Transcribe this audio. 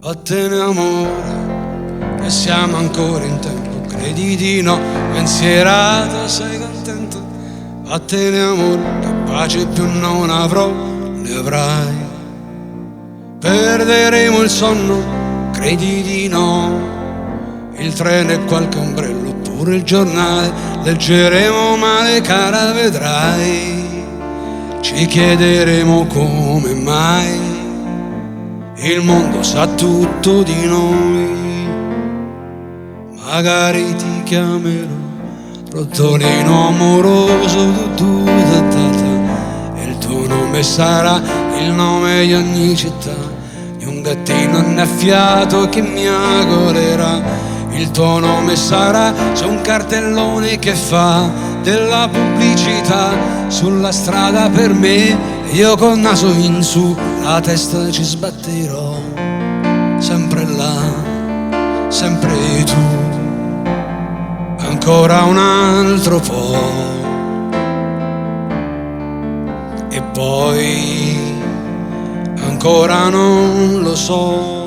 Vattene amore, che siamo ancora in tempo, credi di no, pensierato, sei contento. Vattene amore, che pace più non avrò, ne avrai. Perderemo il sonno, credi di no, il treno e qualche ombrello oppure il giornale, leggeremo male cara vedrai. Ci chiederemo come mai il mondo sa tutto di noi. Magari ti chiamerò Trottolino amoroso, e il tuo nome sarà il nome di ogni città, di un gattino annaffiato che miagolerà. Il tuo nome sarà su un cartellone che fa della pubblicità sulla strada per me. Io col naso in su, la testa ci sbatterò, sempre là, sempre tu, ancora un altro po', e poi ancora non lo so.